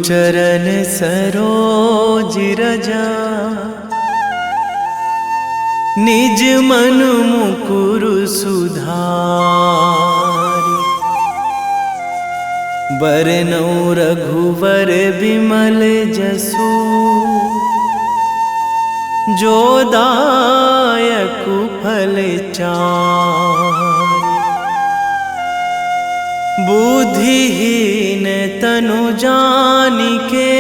चरण सरोज रजा, निज मन मुकुर सुधारि। बरनौ रघुवर बिमल जसु, जो दायक फल चारि। बुद्धिहीन तनु जानिके,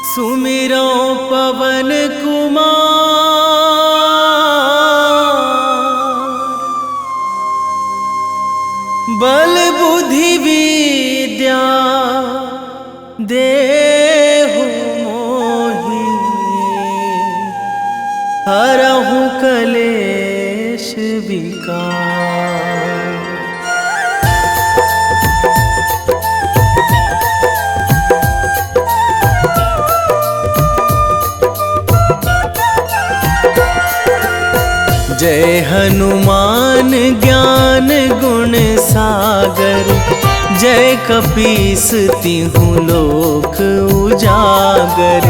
सुमिरो पवन कुमार। बल बुद्धि विद्या देहु मोहि, हरहु कलेश विकार। जय हनुमान ज्ञान गुण सागर, जय कपीस तिहुँ लोक उजागर।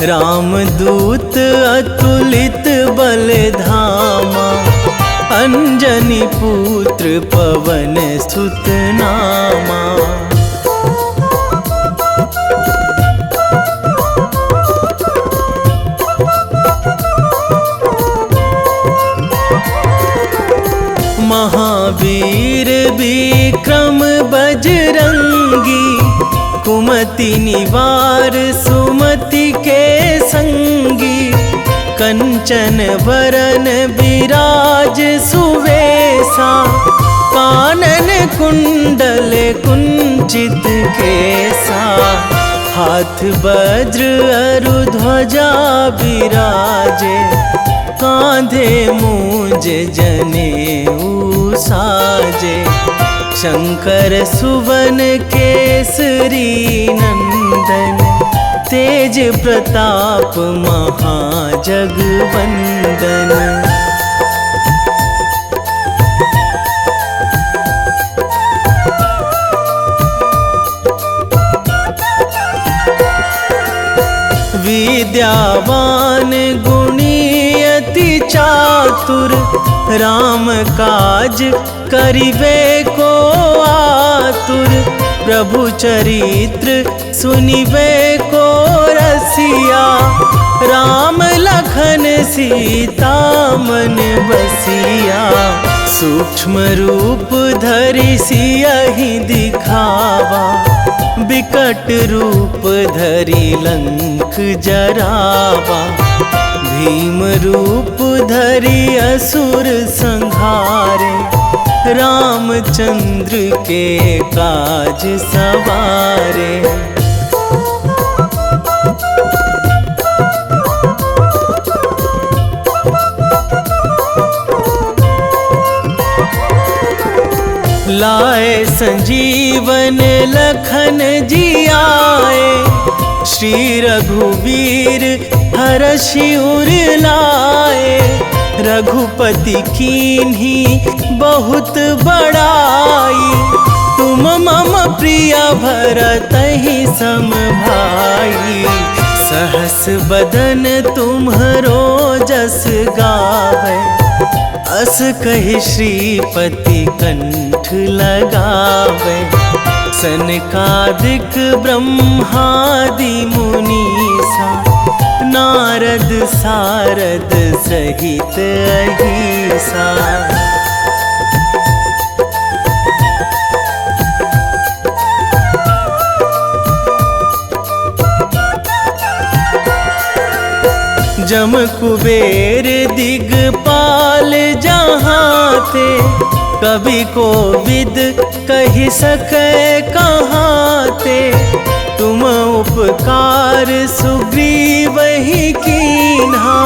रामदूत अतुलित बल धामा, अंजनी पुत्र पवन सुत नामा। महावीर विक्रम बजरंगी, कुमति निवार सुमति के संगी। कंचन वरन विराज सुवेशा, कानन कुंडल कुंचित केसा। हाथ वज्र अरु ध्वजा बिराजे, कांधे मूंज जनेऊ साजे। शंकर सुवन केसरी नंदन, तेज प्रताप महाजगवंदन। विद्यावान गुणी अति चातुर, राम काज करिबे को आतुर। प्रभु चरित्र सुनिबे को रसिया, राम लखन सीता मन बसिया। सूक्ष्म रूप धरि सियहि दिखावा, बिकट रूप धरि लंक जरावा। भीम रूप धरि असुर संहारे, रामचंद्र के काज सवारे। लाए संजीवन लखन जियाए, श्री रघुवीर हरषि उर लाए। रघुपति कीन्ही बहुत बड़ाई, तुम मम प्रिय भरतहि सम भाई। सहस बदन तुम्हरो जस गावै, अस कहि श्रीपति कंठ लगावै। सनकादिक ब्रह्मादि मुनीसा, नारद सारद सहित अहिसा। जम कुबेर दिगपाल जहाँ थे, कवि कोविद कहि सकै कहाँ ते। तुम उपकार सुग्रीवहि कीन्हा,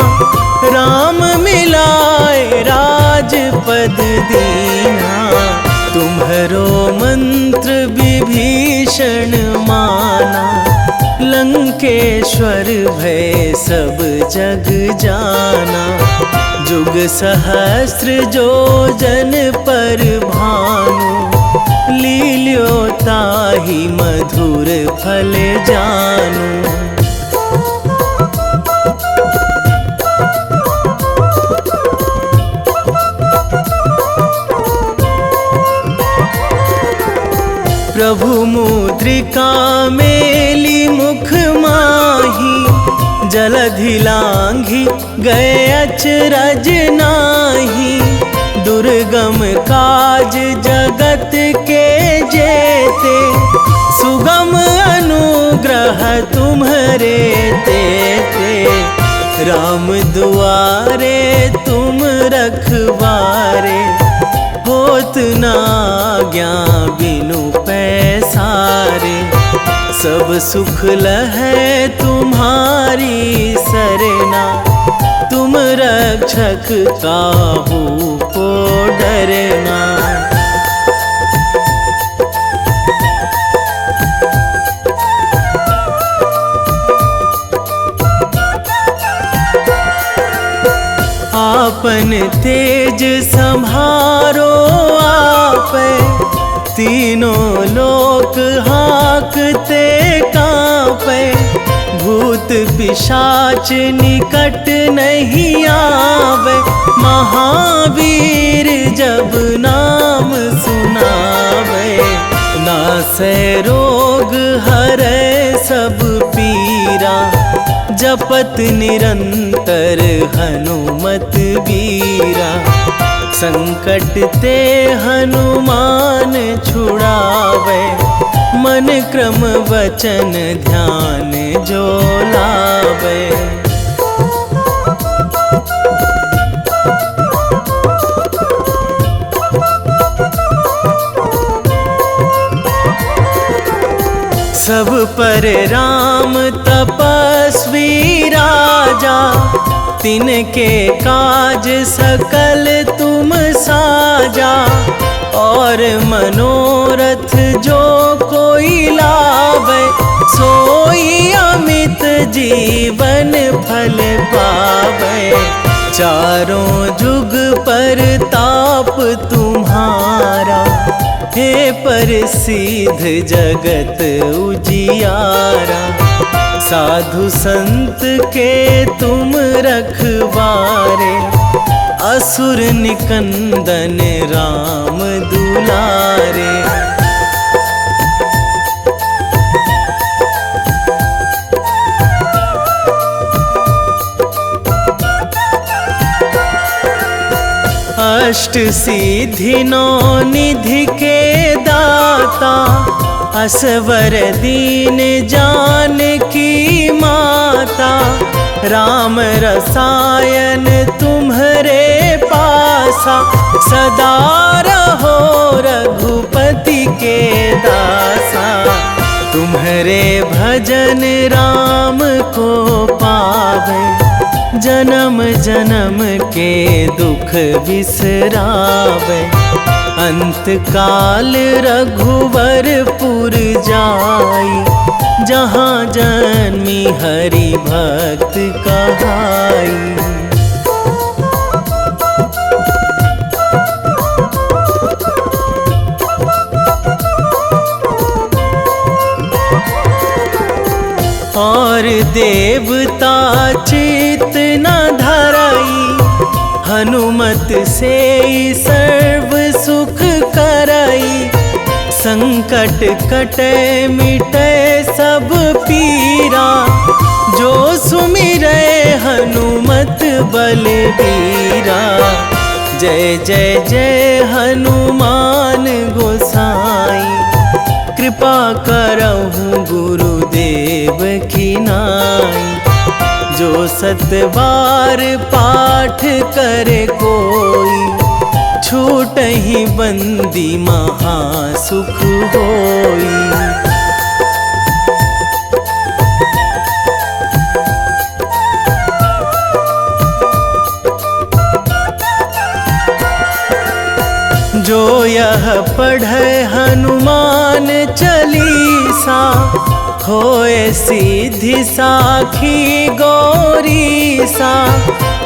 राम मिलाए राजपद दीन्हा। तुम्हरो मंत्र विभीषण माना, लंकेश्वर भय सब जग जाना। जुग सहस्र जो जन पर भानु, लील्यो ताहि मधुर फल जानू। प्रभु मुद्रिका मेली मुख माही, जलधि लांघी गए अचरज नाही। दुर्गम काज जगत के जेते, सुगम अनुग्रह तुम्हरे तेते। राम दुआरे तुम रखवारे, होत ना आज्ञा बिनु पैसारे। सब सुख लहै तुम्हारी सरना, तुम रक्षक काहू को डरना। आपन तेज संभारो आपै, तीनों लोक हाकते कांपै। भूत पिशाच निकट नहीं आवे, महावीर जब नाम सुनावे। नासै रोग हरै सब पीरा, जपत निरंतर हनुमत बीरा। संकट ते हनुमान छुड़ावे, मन क्रम वचन ध्यान जो लावे। सब पर राम तपस्वी राजा, तिनके काज सकल तुम साजा। और मनोरथ जो कोई लावे, सोई अमित जीवन फल पावे। चारों जुग पर ताप तुम्हारा, हे प्रसिद्ध जगत उजियारा। साधु संत के तुम रखवारे, असुर निकंदन राम दुलारे। अष्ट सिद्धि नौ निधि के दाता, असवर दीन जानकी माता। राम रसायन तुम्हरे पासा, सदा रहो रघुपति के दासा। तुम्हरे भजन राम को पावे, जन्म जन्म के दुख बिसरावे। अंत काल रघुवरपुर जाई, जहाँ जन्मी हरि भक्त कहाई। और देवता चित न धराई, हनुमत से सर्व सुख कराई। संकट कटे मिटे सब पीरा, जो सुमिरै हनुमत बलबीरा। जय जय जय हनुमान गोसाई, कृपा करहु गुरुदेव की नाई। जो सतबार पाठ करे कोई, छूटहि बंदी महासुख होई। जो यह पढ़े हनुमान चालीसा, होए सिद्धि साखी गौरीसा।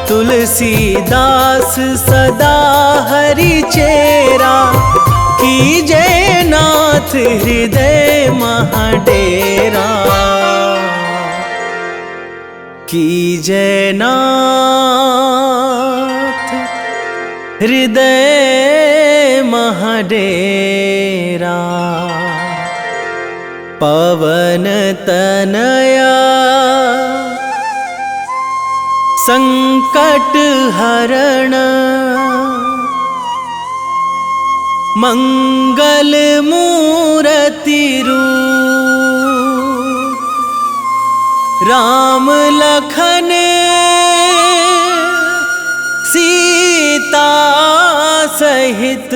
तुलसीदास सदा हरि चेरा, कीजे नाथ हृदय महाडेरा, कीजे नाथ हृदय महाडेरा। पवन तनया संकट हरण, मंगल मूर्ति रूप, राम लखन सीता सहित,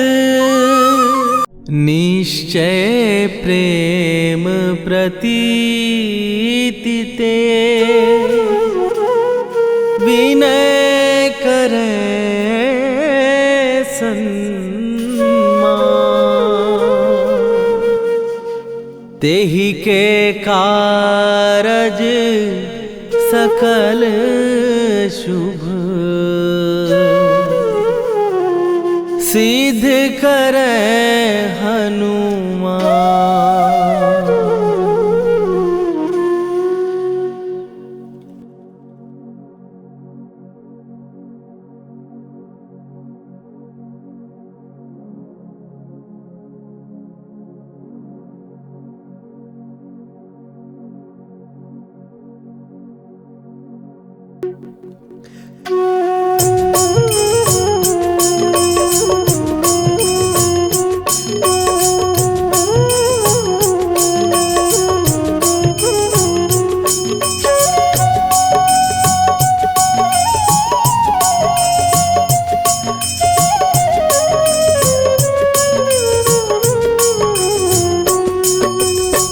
निश्चय प्रेम प्रतीति ते, विनय करे सन्मान। तेहि के कारज सकल शुभ, सिद्ध करे हनुमान।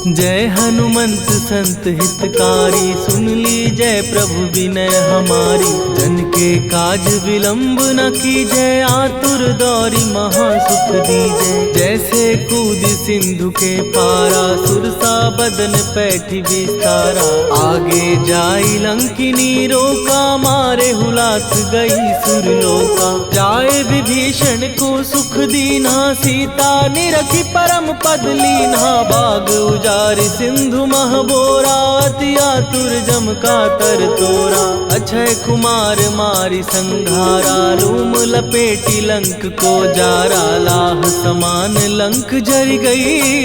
जय हनुमंत संत हितकारी, सुन ली जय प्रभु विनय हमारी। जन के काज विलंब न कीजय, आतुर दौरी महासुख दीजय। जैसे कूद सिंधु के पारा, सुरसा बदन पैठी विस्तारा। आगे जाई लंकिनी रोका, मारे हुलाक गई सुरलोका। जाए विभीषण को सुख दीना, सीता निरखी परम पद लीना। बाग उजारि सिंधु महबोरा, अति आतुर जम का तर तोरा। अक्षय कुमार मारी संघारा, रूम लपेटी लंक को जारा। लाह समान लंक जर गई,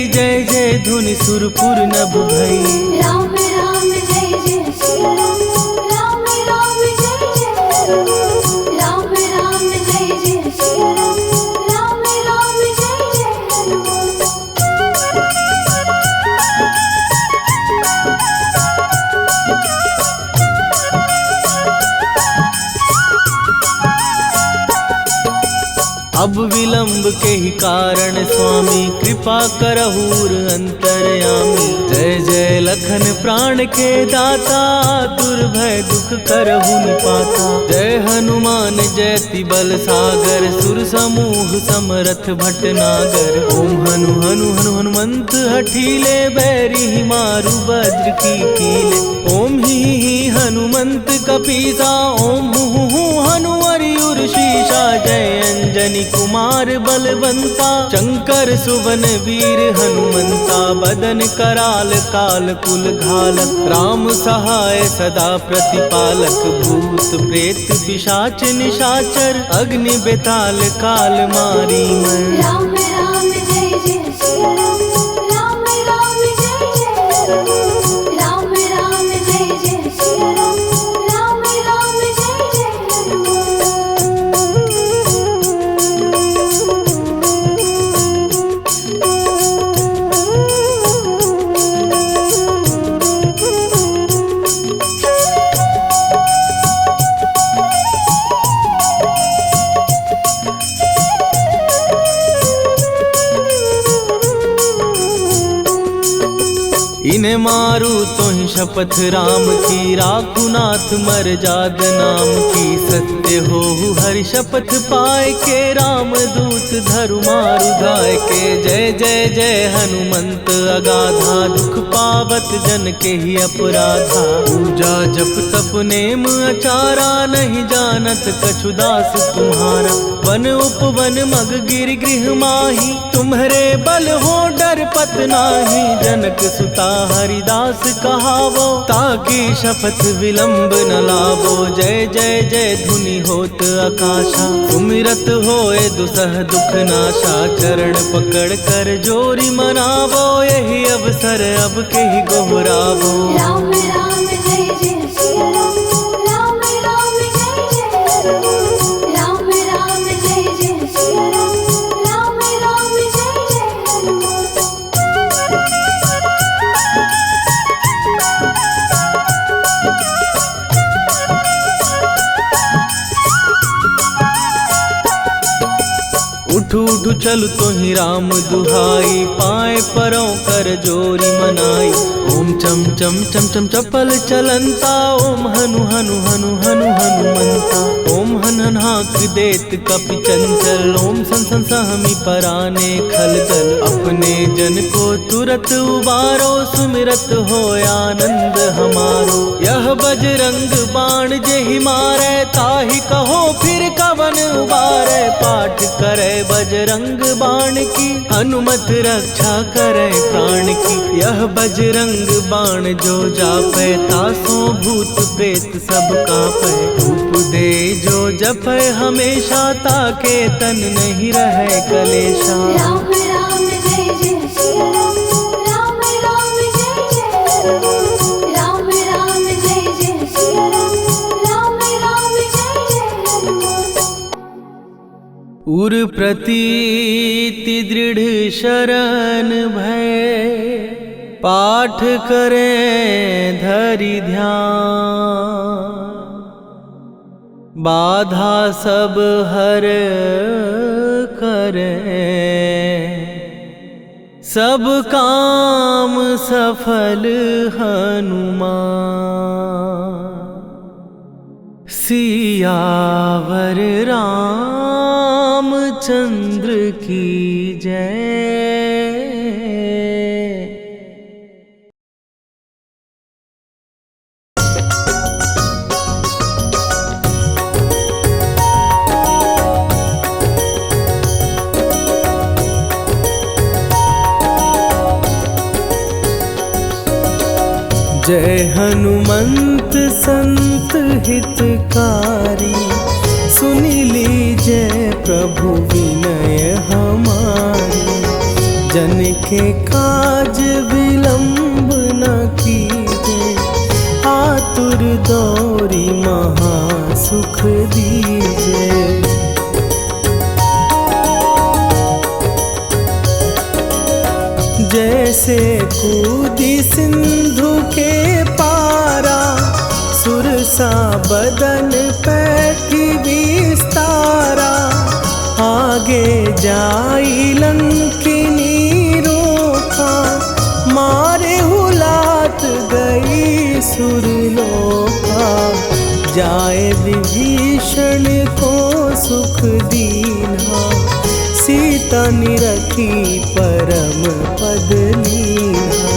जय जय धुनि सुरपुर नभ भई। राम राम जय जय श्री राम, राम राम जय जय हनुमान। राम राम जय जय श्री राम, राम राम जय जय हनुमान। अब विलंब के ही कारण स्वामी, कृपा करहूर अंतरयामी। जय जय लखन प्राण के दाता, दुर्भय दुख करहु निपाता। जय हनुमान जयति बल सागर, सुर समूह समरथ भटनागर। ओम हनु हनु हनु हनुमंत हठीले, बैरी मारु वज्र की कीले। ओम ही हनुमंत कपीसा, ओम हूँ हनुमरि उर्शीषा। जय अंजनी कुमार बलवंता, शंकर सुवन वीर हनुमंता। बदन कराल काल कुल घालक, राम सहाय सदा प्रतिपालक। भूत प्रेत पिशाच निशाचर, अग्नि बेताल काल मारी मर। राम राम जय जय श्री राम, राम राम जय जय हनुमान। राम राम जय जय श्री राम, राम राम जय जय हनुमान। मैं मारू तो ही शपथ राम की, राखू नाथ मर्याद नाम की। सत्य हो हरि शपथ पाए के, राम दूत धरु मारु धाय के। जय जय जय हनुमंत अगाधा, दुख पावत जन के ही अपराधा। पूजा जप तप नेम अचारा, नहीं जानत कछु दास तुम्हारा। वन उपवन मग गिर गृह माही, तुम्हारे बल हो डर पत नाही। जनक सुता हरिदास कहावो, ताकि शपथ विलंब न लावो। जय जय जय धुनि होत आकाशा, सुमिरत होए दुसह दुख नाशा। चरण पकड़ कर जोरी मनावो, यही अवसर अब के ही गोहरावो। राम राम जय जय सिया राम, राम राम जय जय हनुमान। राम राम जय जय सिया राम, राम राम जय जय हनुमान। उठ उठ चल तो ही राम दुहाई, पाए परों कर जोरी मनाई। ओम चम चम चम चम चपल चलंता, ओम हनु हनु हनु हनु हनुमंता। ओम हन हन हाक देत कपि चंचल, ओम सन सन सहमी पराने खलदल। अपने जन को तुरत उबारो, सुमिरत हो आनंद हमारो। यह बजरंग बाण जेहि मारे, ताहि कहो फिर कवन उबारे। पाठ करे बजरंग बाण की, हनुमत रक्षा करे प्राण की। यह बजरंग बाण जो जापै, तासो भूत प्रेत सब कापै। धूप दे जो जपै हमेशा, ताके तन नहीं रहे कलेशा। राम राम जय जय सिया राम, राम राम जय जय हनुमान। राम राम जय जय सिया राम, राम राम जय जय हनुमान। उर प्रतीति दृढ़ शरण भय, पाठ करें धरि ध्यान। बाधा सब हर करें, सब काम सफल हनुमान। सियावर रामचंद्र की जय। जय हनुमंत संत हितकारी, सुनि लीजय प्रभु विनय हमारी। जन के काज विलंब न कीजे, आतुर दौरी महा सुख दीजे। जैसे कूदी सिंधु के पारा, सुरसा बदन पैठी विस्तारा। आगे जाई लंकिनी रोका, मारे हुलात गई सुरलोका। जाए विभीषण को सुख दीना, सीता निरखी परम पद लीना।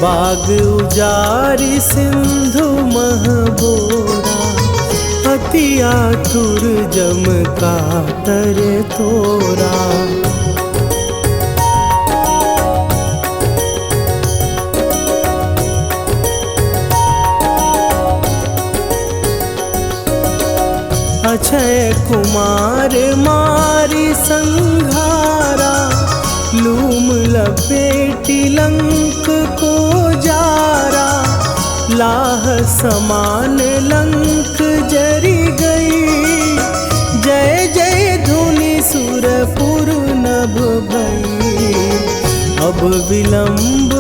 बाग उजारि सिंधु महबोरा, अति आतुर जम कातर तोरा। अक्षय कुमार मारी संघारा, लूम लपेटी लंक को जारा। लाह समान लंक जरी गई, जय जय धुनि सुरपुर नभ भई। अब विलंब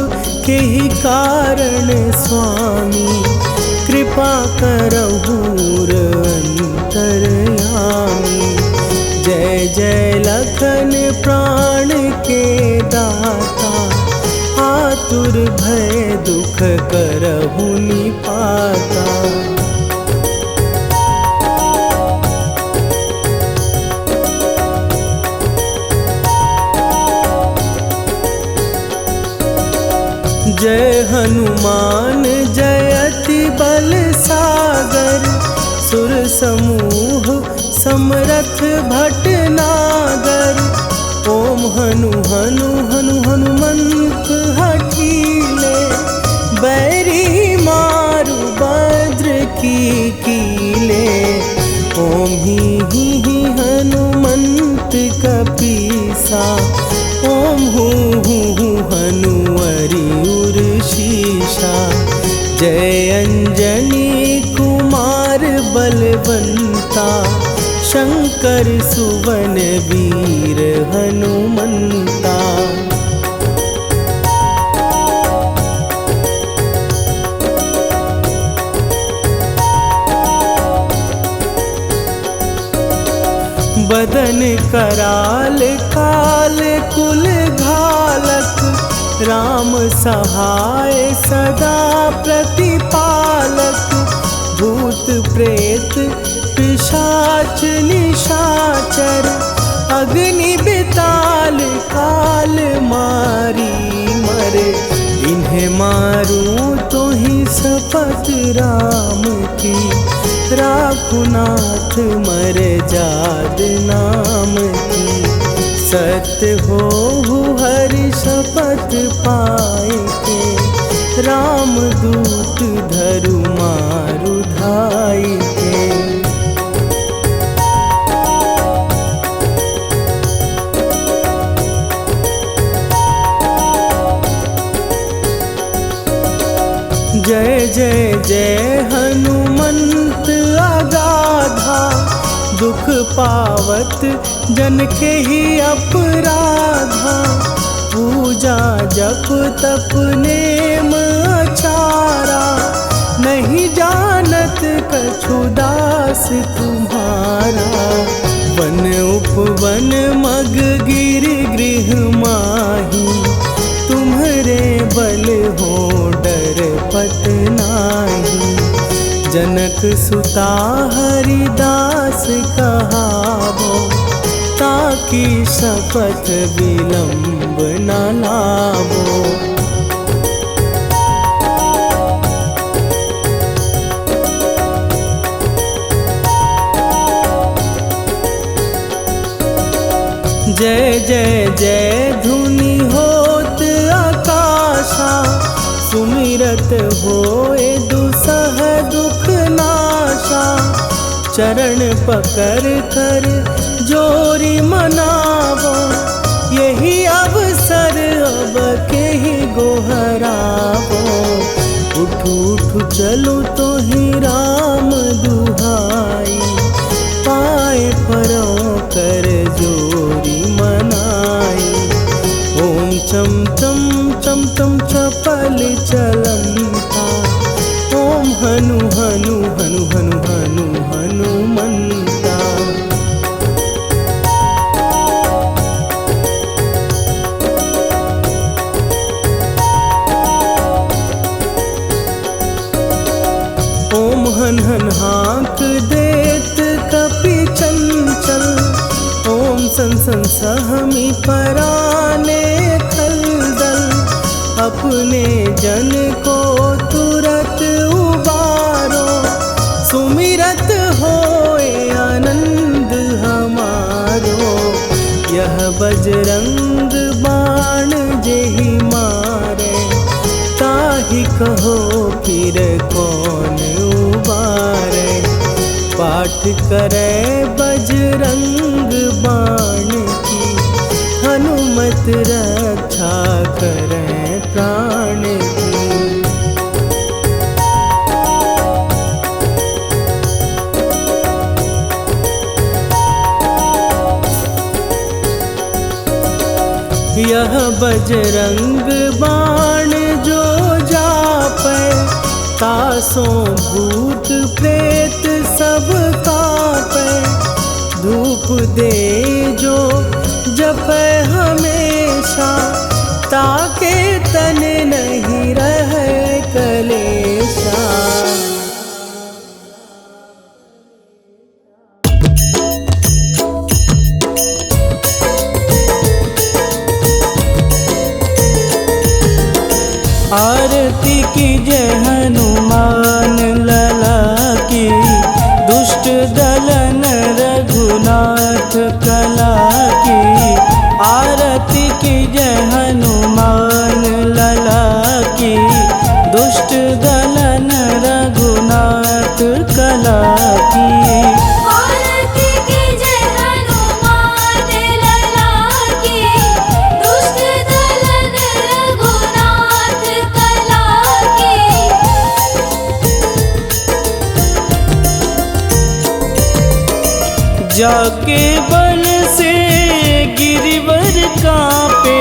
के ही कारण स्वामी, कृपा करहु अंतरयामी। जय जय लखन प्राण के दाता, आतुर भय दुख करहु निपाता। जय हनुमान जयति बल सागर, सुर समूह समरथ भटनागर। ओम हनु हनु हनु हनुमंत हठीले, बैरी मारु भद्र की कीले। ओम ही हनुमंत कपीसा, ओम हूँ हनुमरि उर शीशा। जय अंजनी कुमार बलवंता, शंकर सुवन वीर हनुमंता। बदन कराल काल कुल घालक, राम सहाय सदा प्रतिपालक। भूत प्रेत पिशाच निशाचर, अग्नि बिताल काल मारी मरे। इन्हें मारूं तो ही शपथ राम की, राखुनाथ मर जाद नाम की। सत्य हो हरि शपथ पाए के, राम दूत धरु मारु धाई के। जय जय जय हनुमंत अगाधा, दुख पावत जन के ही अपराधा। पूजा जप तप नेम आचारा, नहीं जानत कछु दास तुम्हारा। वन उपवन मग गिर गृह माही, तुम्हरे बल हो डर पत नाही। जनक सुता हरिदास कहावो, ताकि शपथ विलंब न लावो। जय जय जय धुनि होत आकाशा, सुमिरत होए दुसह दुख नाशा। चरण पकड़ कर जोरी मनावो, यही अवसर अब के ही गोहरावो। उठू उठू चलो तो ही राम दुहाई, पाए परों कर जोरी मनाई। ओम चम चम चम चम चपल चलंता, ओम हनु हनु हनु हनु हनु हनुमंता। ओम हन हन हाँक देत कपि चंचल, ओम सन सन सहमी पराने खलदल। अपने जन को तुरत उबारो, सुमिरत होए आनंद हमारो। यह बजरंग बाण जेहि मारे, ताहि कहो फिर कौन उबारे। पाठ करे बजरंग बाण की, हनुमत रक्षा करे प्राण की। यह बजरंग बाण जो जापै, तासों भूत प्रेत सब कापै। धूप दे जो जपै हमेशा, ताके तन जय हनुमान लला की, दुष्ट दलन रघुनाथ कला की। आरती की जय हनुमान लला की, दुष्ट दलन रघुनाथ कला की। आरती की जय हनुमान लला की, दुष्ट दलन रघुनाथ कला की। जाके बल से गिरिवर कांपे,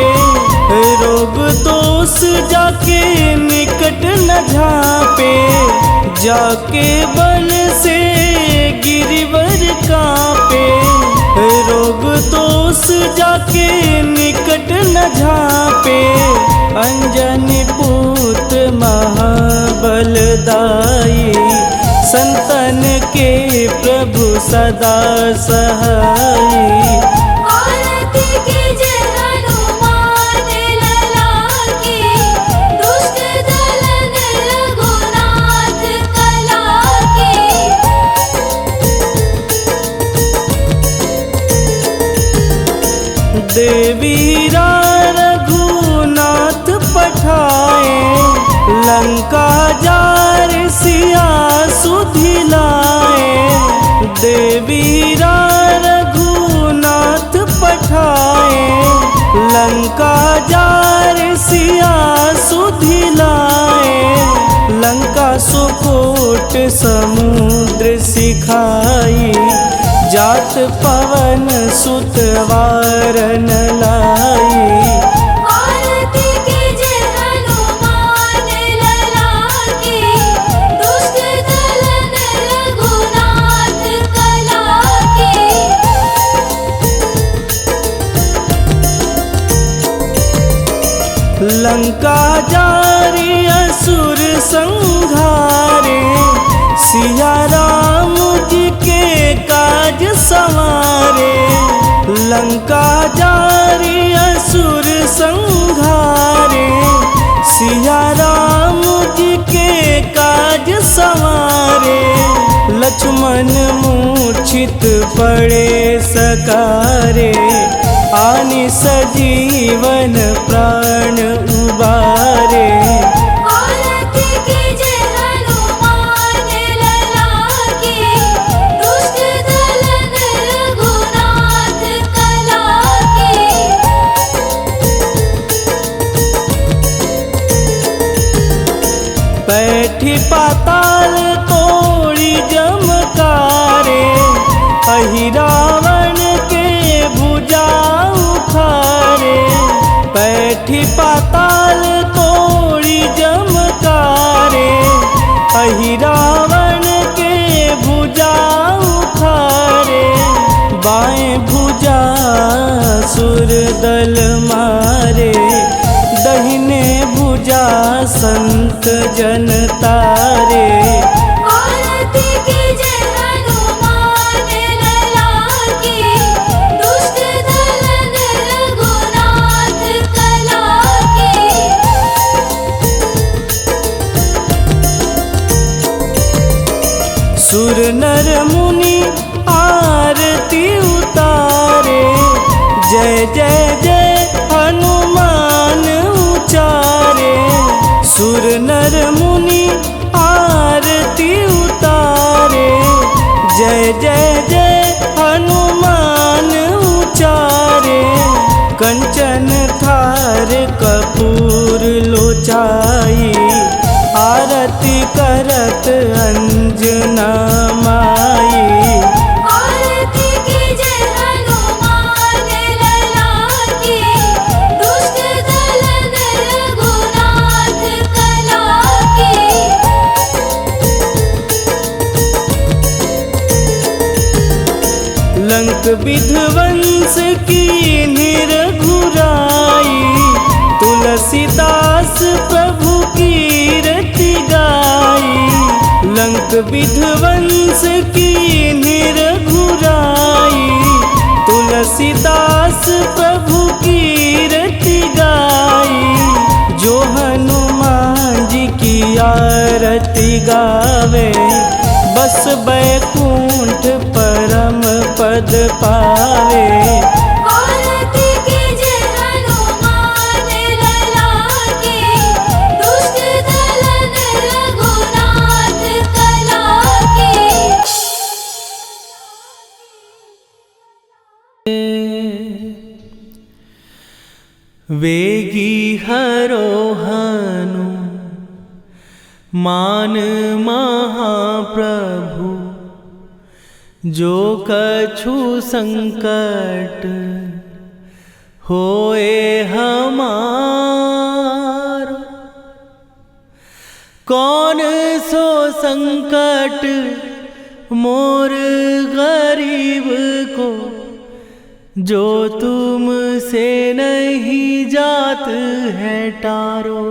रोग दोष जाके निकट न झांपे। जाके बल से गिरिवर कांपे, रोग दोष जाके निकट न झांपे। अंजनी पुत्र महाबलदाई, संतन के प्रभु सदा सहाई। आरती की जय हनुमान लला की, दुष्ट दलन रघुनाथ कला की। देवीरा रघुनाथ पठाए, लंका जार सिया सुधिलाए। देवीरा रघुनाथ पठाए, लंका जार सिया सुधिलाए। लंका सुकोट समुद्र सिखाई, जात पवन सुत वारन लाई। आरती की जय हनुमान लला की, दुष्ट दलन रघुनाथ कला की। लंका जारी असुर संघारे, सिया राम जी के काज संवारे। लंका जारी असुर संघारे, सिया राम जी के काज संवारे। लक्ष्मण मूर्छित पड़े सकारे, आनि सजीवन प्राण उबारे। आरती की जय हनुमान लला की, दुष्ट दलन रघुनाथ कला की। बैठी पाताल तोड़ी जमकारे, अहि रावण के भुजा उखारे। बैठी पाताल तोड़ी जमकारे, अहि रावण के भुजा उखारे। बाएं भुजा सुर दल मारे, दहिने भुजा संत जन तारे। आरती की जय हनुमान लला की, दुष्ट दलन रघुनाथ कला की। सुर नर मुनि आरती उतारे, जय जय जय हनुमान उचारे। सुर नर मुनि आरती उतारे, जय जय जय हनुमान उचारे। कंचन थार कपूर लोचाई, आरती करत अंजना माई। आरती की जय हनुमान लला की, दुष्ट दलन रघुनाथ कला की। लंक विध्वंस की निरघुराई, तुलसीदास प्रभु कीरति गाई। लंक विध्वंस की निरघुराई, तुलसीदास प्रभु कीरति गाई। जो हनुमान जी की आरती गावे, बस बैकुंठ परम पद पावे। आरती कीजे हनुमान लला की, दुष्ट दलन रघुनाथ कला की। वेगी हरोहनु मान महाप्रभु, जो कछु संकट होए हमारो। कौन सो संकट मोर गरीब को, जो तुमसे नहीं जात है टारो।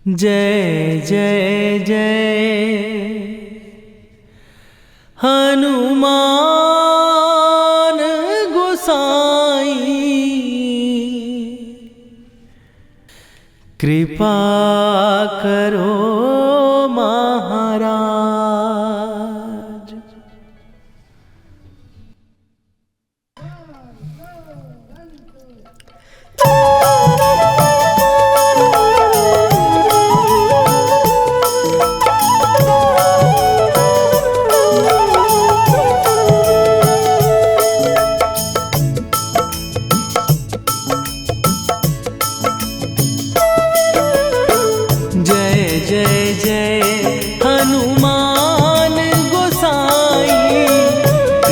जय जय जय हनुमान गोसाई, कृपा करो महाराज।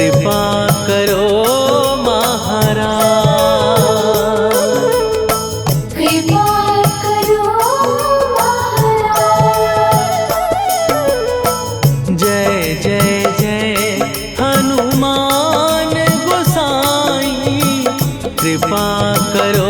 कृपा करो महाराज। कृपा करो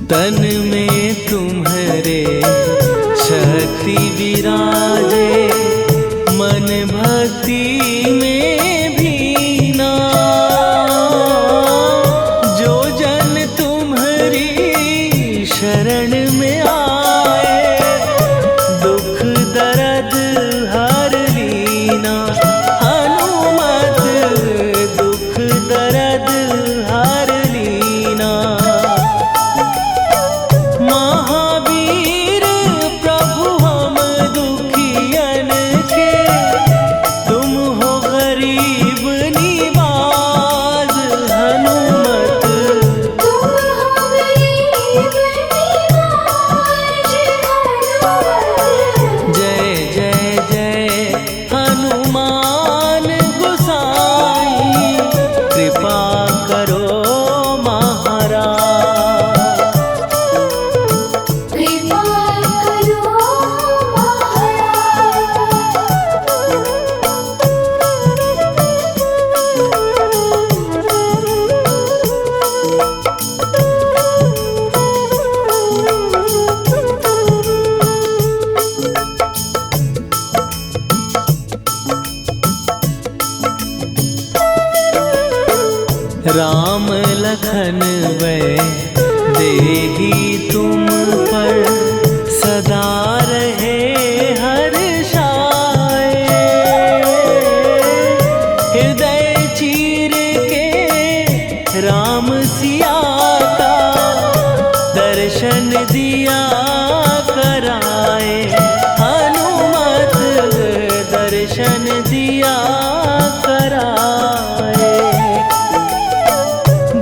तन में तुम्हारे शक्ति विराजे, मन भक्ति में भीना। जो जन तुम्हारी शरण में आए, दुख दर्द हर लीना। हनुमत दुख दर्द हर लीना। महावीर प्रभु हम दुखियन के, तुम हो गरीब निवाज। हनुमत तुम हो गरीब निवाज। जय जय जय हनुमान गोसाई, कृपा करो महाराज। कृपा करो राम लखन वै देही तुम पर, सदा रहे हर्षाए। हृदय चीर के राम सिया का, दर्शन दिया कराए। हनुमत दर्शन दिया कराए।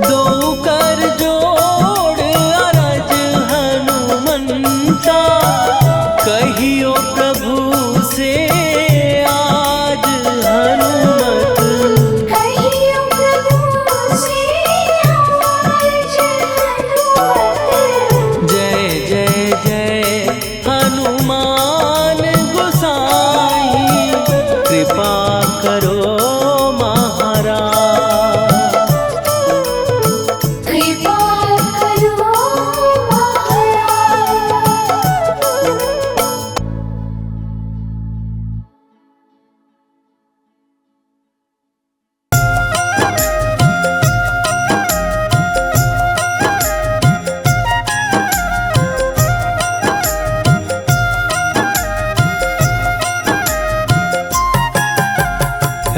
दो कर जोड़ अरज हनुमंता, कहियो प्रभु से आज। हनुमत कहियो प्रभु से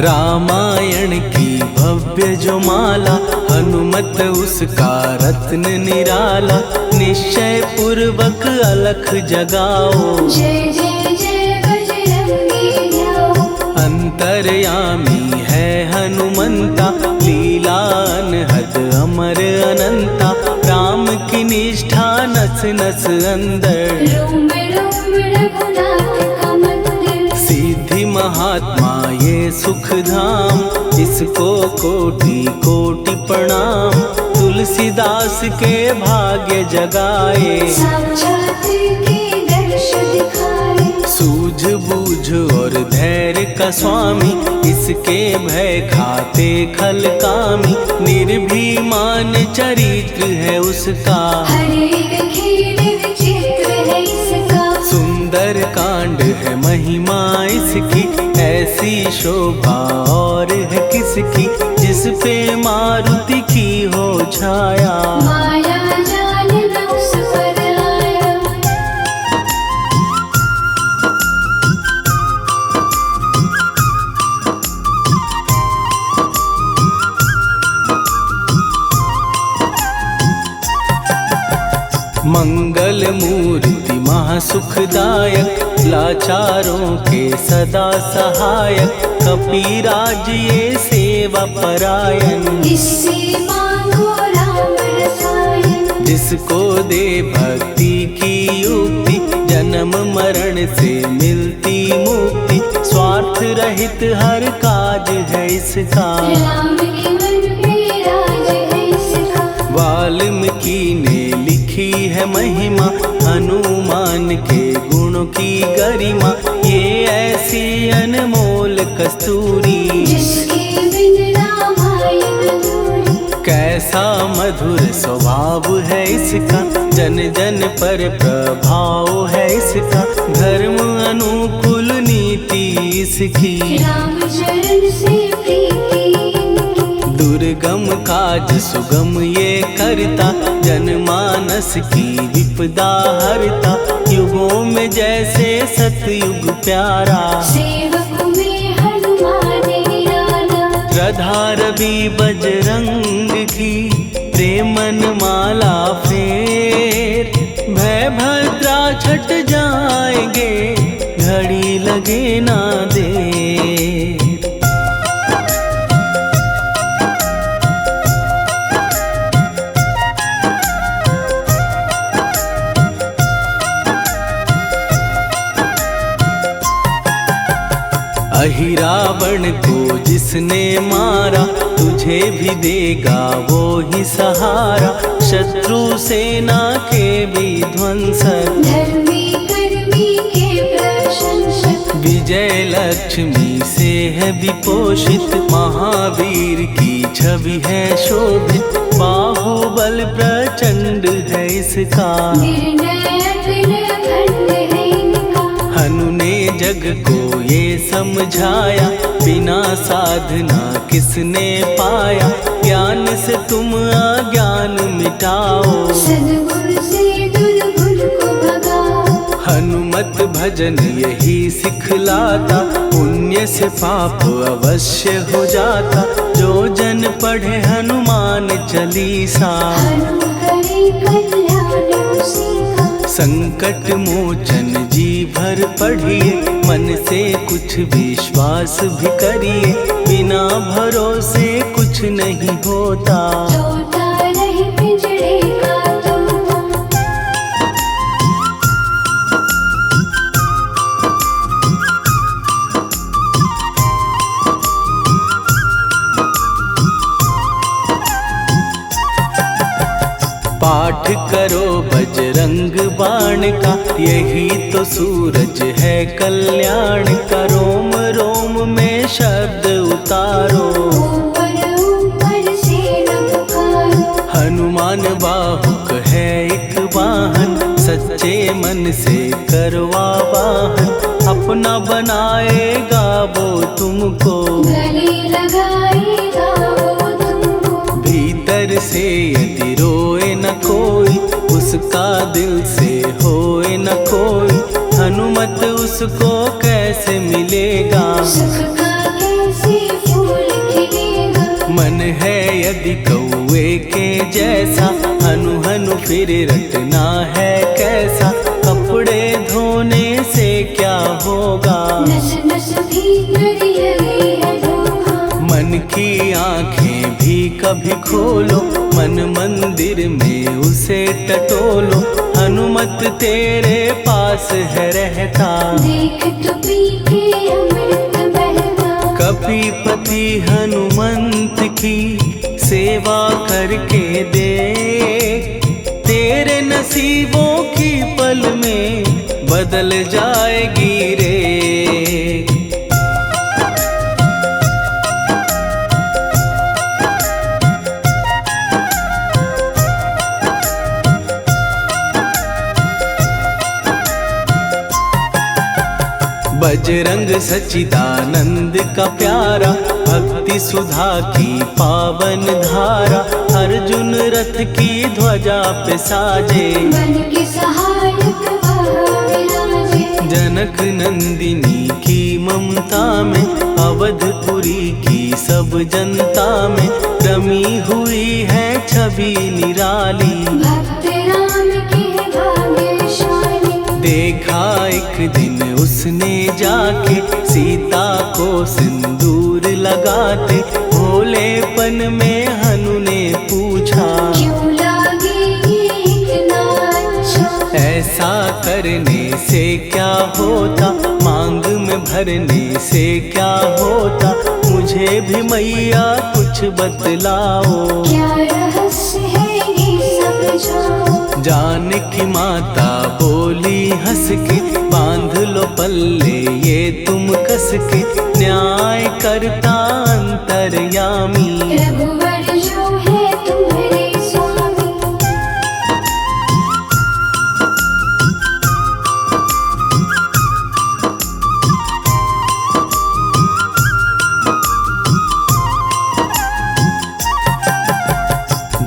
रामायण की भव्य जो माला, हनुमत उसका रत्न निराला। निश्चय पूर्वक अलख जगाओ, जय जय जय बजरंगी ध्याओ। अंतर्यामी है हनुमंता, लीला अनहद अमर अनंता। राम की निष्ठा नस नस अंदर, रोम रोम रघुनाथ का मंदिर। सिद्धि महात्मा ये सुख धाम, इसको कोटि कोटि प्रणाम। तुलसीदास के भाग्य जगाए, साक्षात के दर्श दिखाए। सूझ बूझ और धैर्य का स्वामी, इसके भय खाते खल कामी। निर्भीमान चरित्र है उसका, हर एक खेल विचित्र है इसका। सुंदर कांड है महिमा इसकी, ऐसी शोभा और है किसकी। जिस पे मारुति की हो छाया, माया जाल न उस पर आया। मंगल मूर्ति महासुखदायक, लाचारों के सदा सहायक। कपीराज ये सेवा परायण, इससे मांगो राम रसायन। जिसको दे भक्ति की युक्ति, जन्म मरण से मिलती मुक्ति। स्वार्थ रहित हर काज है इसका, राम के मन पे राज है इसका। वाल्मीकि ने लिखी है महिमा, हनुमान के गुणों की गरिमा। ये ऐसी अनमोल कस्तूरी, जिसके बिन रामायण अधूरी। कैसा मधुर स्वभाव है इसका, जन जन पर प्रभाव है इसका। धर्म अनुकूल नीति इसकी, राम चरण से प्रीति इनकी। दुर्गम काज सुगम ये करता, जनमानस की विपदा हरता। युगों में जैसे सतयुग प्यारा, सेवक में हनुमान निराला। श्रद्धा रवि बजरंग की, प्रेमन माला फेर। भय भद्रा छट जाएंगे, घड़ी लगे ना देर। अहिरावण को जिसने मारा, तुझे भी देगा वो ही सहारा। शत्रु सेना के विध्वंसक, धर्मी कर्मी के प्रशंसक। विजय लक्ष्मी से है विपोषित, महावीर की छवि है शोभित। बाहुबल प्रचंड है इसका, निर्णय अखंड है इनका। हनु ने जग को ये समझाया, बिना साधना किसने पाया। ज्ञान से तुम अज्ञान मिटाओ, सद्गुण से दुर्गुण को भगाओ। हनुमत भजन यही सिखलाता, पुण्य से पाप अवश्य हो जाता। जो जन पढ़े हनुमान चालीसा, हनु करे कल्याण उसी का। संकट मोचन जी भर पढ़िए, मन से कुछ विश्वास भी करिए। बिना भरोसे कुछ नहीं होता, तोता रहे पिंजड़े का तोता। पाठ करो बजरंग बाण का, यही तो सूरज है कल्याण का। रोम रोम में शब्द उतारो, ऊपर ऊपर से न पुकारो। हनुमान बाहुक है एक वाहन, सच्चे मन से करवा वाहन। अपना बनाएगा वो तुमको, गले लगाएगा वो तुमको। भीतर से यदि रोए न कोई, उसका दिल से होए न कोई। हनुमत उसको कैसे मिलेगा, सुख का कैसे कुएं के जैसा, हनु हनु फिर रटना है कैसा, कपड़े धोने से क्या होगा, नस नस भीतर यही है धोखा। मन की आंखें भी कभी खोलो, मन मंदिर में उसे टटोलो, हनुमत तेरे पास है रहता, देख तो पी के अमृत बहता। कपीपति हनुमंत की सेवा करके दे, तेरे नसीबों की पल में बदल जाएगी रे। बजरंग सच्चिदानंद का प्यारा, भक्ति सुधा की पावन धारा, अर्जुन रथ की ध्वजा पे साजे, बन के सहायक वह विराजे। जनक नंदिनी की ममता में, अवधपुरी की सब जनता में, रमी हुई है छवि निराली, भक्त राम के भाग्यशाली। देखा एक दिन उसने जाके सीता को सिंदूर लगाते, भोलेपन में हनु ने पूछा, क्यों लागे ये इतना अच्छा। ऐसा करने से क्या होता, मांग में भरने से क्या होता, मुझे भी मैया कुछ बतलाओ, क्या रहस्य है ये समझाओ। जानकी माता बोली हंस के, बांध लो पल्ले ये तुम कस के, न्याय करता अंतर्यामी, रघुवर जो है तुम्हारे स्वामी।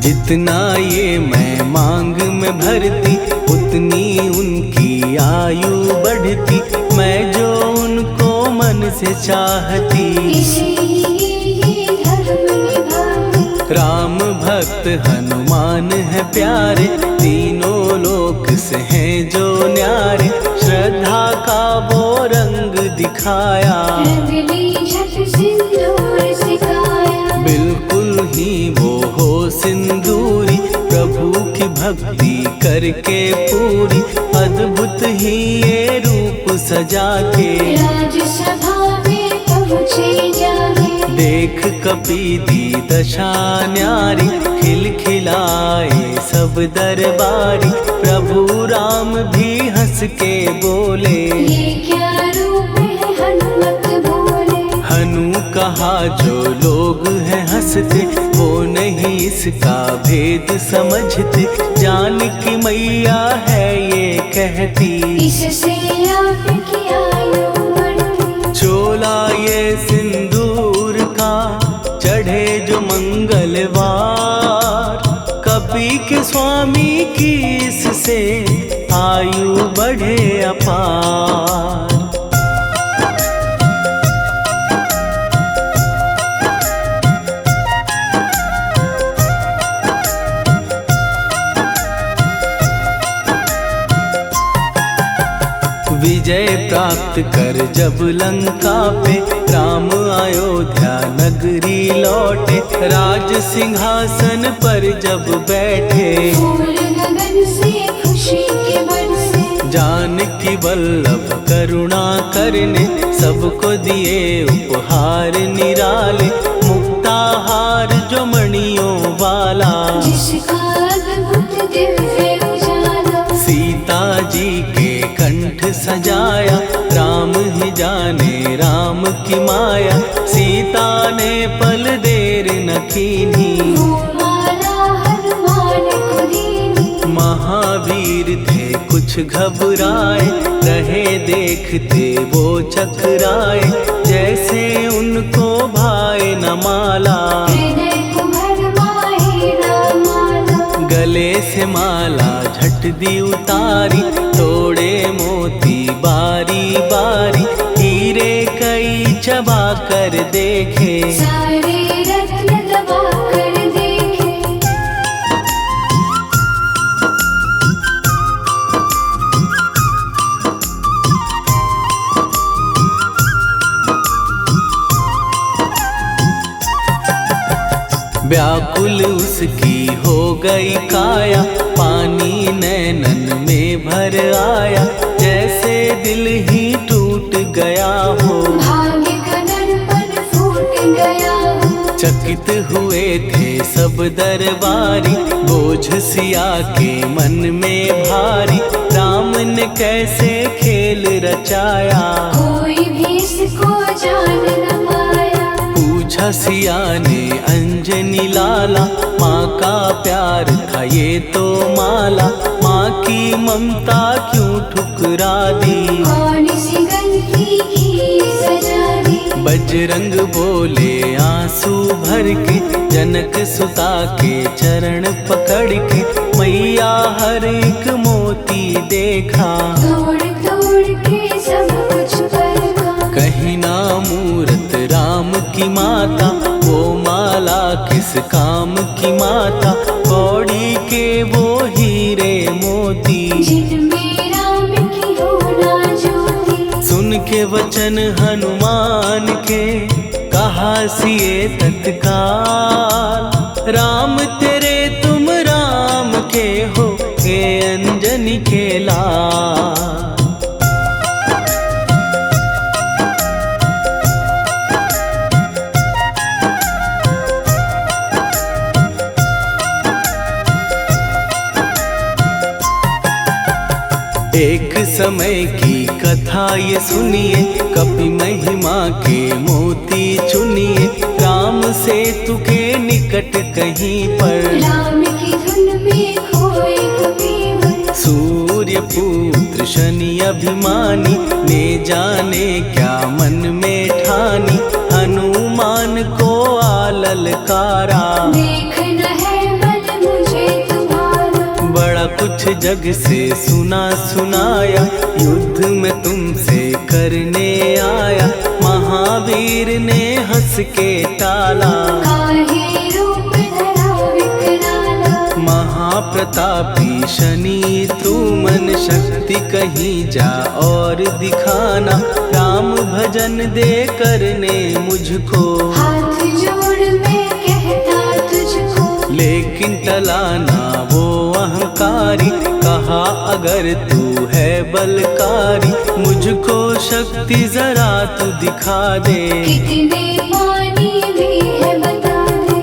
जितना ये मैं मांग में भरती, उतनी उनकी आयु बढ़ती, मैं जो उनको मन से चाहती, इसीलिए धर्म निभाती। राम भक्त हनुमान है प्यारे, तीनों लोक से हैं जो न्यारे, श्रद्धा का वो रंग दिखाया, रंग ली झट सिंदूर सिखाया। बिल्कुल ही वो हो सिंदूरी, प्रभु की भक्ति करके पूरी, अद्भुत ही ये रूप सजा के, राजसभा में पहुँचे जाके। देख कपी दी दशा न्यारी, खिलखिलाए सब दरबारी, प्रभु राम भी हंस के बोले, ये क्या रूप है हनुमत बोले। हनु कहा जो लोग हैं हंसते, वो नहीं इसका भेद समझते, जानकी मैया है ये कहती, इससे आपकी आयु बढ़ती। चोला ये सिंदूर का चढ़े जो मंगलवार, कपी के स्वामी की इससे आयु बढ़े अपार। विजय प्राप्त कर जब लंका पे, राम अयोध्या नगरी लौटे, राज सिंहासन पर जब बैठे, फूल गगन से खुशी के बरसे। जानकी वल्लभ करुणा करने, सबको दिए उपहार निराले, मुक्ताहार जो मणियों वाला, जिसका अद्भुत दिव्य उजाला। सीता जी के कंठ सजाया, राम ही जाने राम की माया, सीता ने पल देर न कीन्ही, वो माला हनुमान को दीनी। महावीर थे कुछ घबराए, रहे देखते वो चकराए, जैसे उनको भाए न माला, हृदय को भरमाए रामाला। गले से माला झट दी उतारी, तोड़े मोती बारी बारी, हीरे कई चबा कर देखे, सारे रत्न दबा कर देखे। उसकी हो गई काया, पानी नैनन में भर आया, जैसे दिल ही टूट गया हो। भाग्य का दर्पण फूट गया हो। चकित हुए थे सब दरबारी, बोझ सिया के मन में भारी, राम ने कैसे खेल रचाया, कोई भी इसको जान न पाया। पूछा सिया ने अंजनी लाला, माँ का प्यार था ये तो माला, माँ की ममता क्यों ठुकरा दी, कौन सी गलती की सजा दी। बजरंग बोले आंसू भर के, जनक सुता के चरण पकड़ के, मैया हर एक मोती देखा, तोड़ तोड़ के सब कुछ परखा। कहीं ना मूरत राम की माता, वो माला किस काम की माता, कौड़ी के वो हीरे मोती, जिनमें राम की होना ज्योति। सुन के वचन हनुमान के, कहा सिए तत्काल, राम तेरे तुम राम के हो, हे अंजनी के लाल। एक समय की कथा ये सुनिए, कपि महिमा के मोती चुनिए, राम सेतु के निकट कहीं पर, राम की धुन में खोए कबीर। सूर्य पुत्र शनि अभिमानी, ने जाने क्या मन में ठानी, हनुमान को आललकारा, देखना है बल मुझे तुम्हारा। बड़ा कुछ जग से सुना सुनाया, युद्ध में तुमसे करने आया, महावीर ने हंस के टाला, काहे रूप धरा विकराला। महाप्रतापी शनि तू मन शक्ति कहीं जा और दिखाना, राम भजन दे करने मुझको, हाथ जोड़ मैं कहता तुझको। लेकिन टला ना वो अहंकारी, कहा अगर तू है बलकारी, मुझको शक्ति जरा तू दिखा दे, कितने पानी भी है बता दे।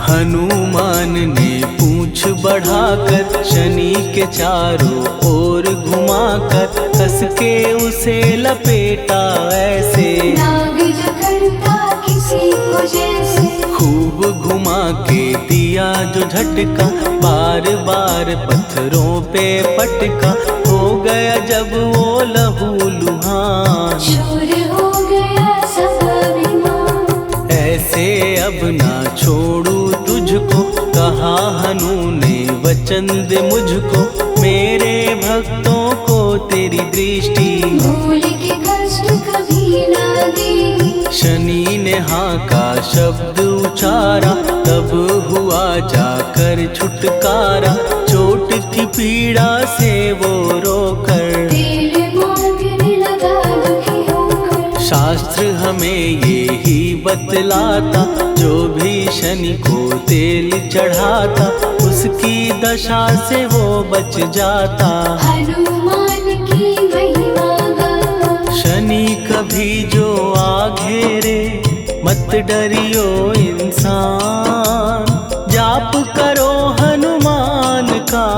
हनुमान ने पूंछ बढ़ाकर, शनि के चारों ओर घुमाकर, कस के उसे लपेटा ऐसे, नाग जो करता किसी को जैसे। खूब घुमा के दिया जो झटका, बार बार पत्थरों पे पटका, हो गया जब वो लहू लुहान, शूर हो गया सब अभिमान। ऐसे अब ना छोड़ू तुझको, कहा हनु ने वचन दे मुझको, मेरे भक्तों को तेरी दृष्टि, भूल के कष्ट कभी ना दी। शनि ने हाँ का शब्द उचारा, तब हुआ जाकर छुटकारा, चोट की पीड़ा से वो रोकर, तेल मांगने लगा दुखी होकर। शास्त्र हमें ये ही बतलाता, जो भी शनि को तेल चढ़ाता, उसकी दशा से वो बच जाता, हनुमान की महिमा गाता। शनि कभी जो आ घेरे, मत डरियो इंसान, जाप करो हनुमान का,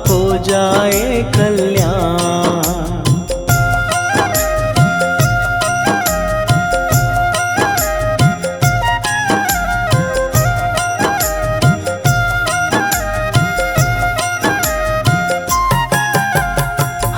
हो जाए कल्याण।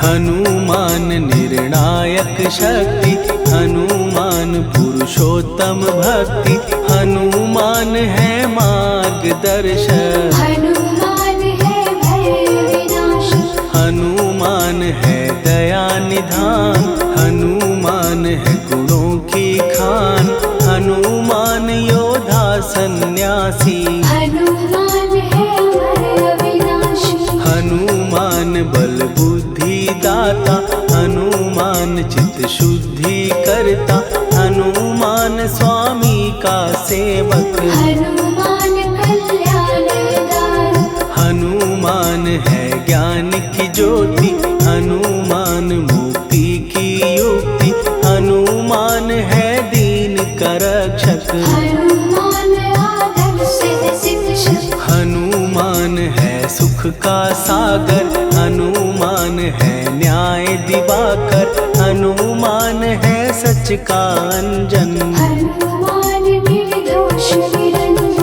हनुमान निर्णायक शक्ति, हनुमान पुरुषोत्तम भक्ति, हनुमान है मार्गदर्शक, हनुमान है भय विनाशक। हनुमान है दया निधान, हनुमान है गुणों की खान, हनुमान योद्धा सन्यासी, हनुमान है भय विनाशक। बल बुद्धि दाता, हनुमान चित शुद्धि करता, हनुमान स्वामी का सेवक। हनुमान कल्याणदायक, हनुमान है ज्ञान की ज्योति, हनुमान मुक्ति की युक्ति, हनुमान है दीन का रक्षक। हनुमान आदर्श शिक्षक, हनुमान है सुख का सागर, हनुमान है न्याय दिवाकर, हनुमान है सच का अंजन। हनुमान निर्दोष निरंजन।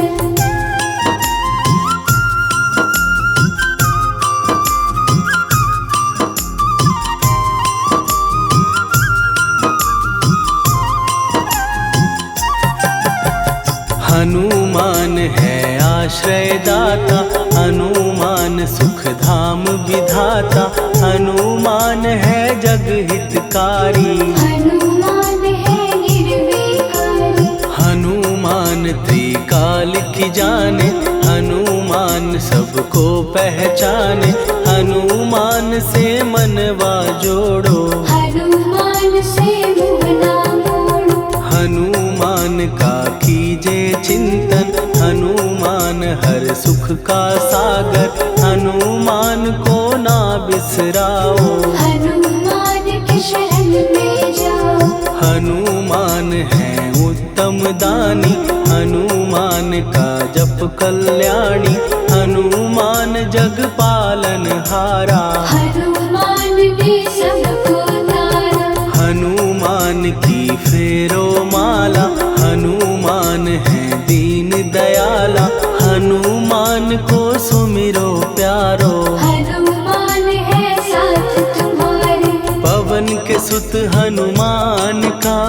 हनुमान है आश्रय दाता, हनुमान सुख धाम विधाता, हनुमान है जग हितकारी। हनुमान है निर्विकारी, हनुमान त्रिकाल की जाने, हनुमान सबको पहचाने, हनुमान से मनवा जोड़ो। हनुमान से मुँह ना मोड़ो। हनुमान का कीजे चिंतन, हनुमान हर सुख का सागर, हनुमान को ना बिसराओ। हनुमान की शरण में जाओ। हनुमान है उत्तम दानी, हनुमान का जप कल्याणी, हनुमान जग पालन हारा। हनुमान ने सबको तारा। हनुमान की फेरो माला, हनुमान है दीन दयाला, हनुमान को सुमिरो प्यारो। हनुमान है साथ तुम्हारे। पवन के सुत हनुमान का,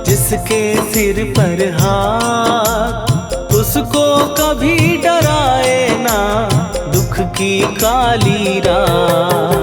जिसके सिर पर हाथ, उसको कभी डराए ना दुख की काली रात।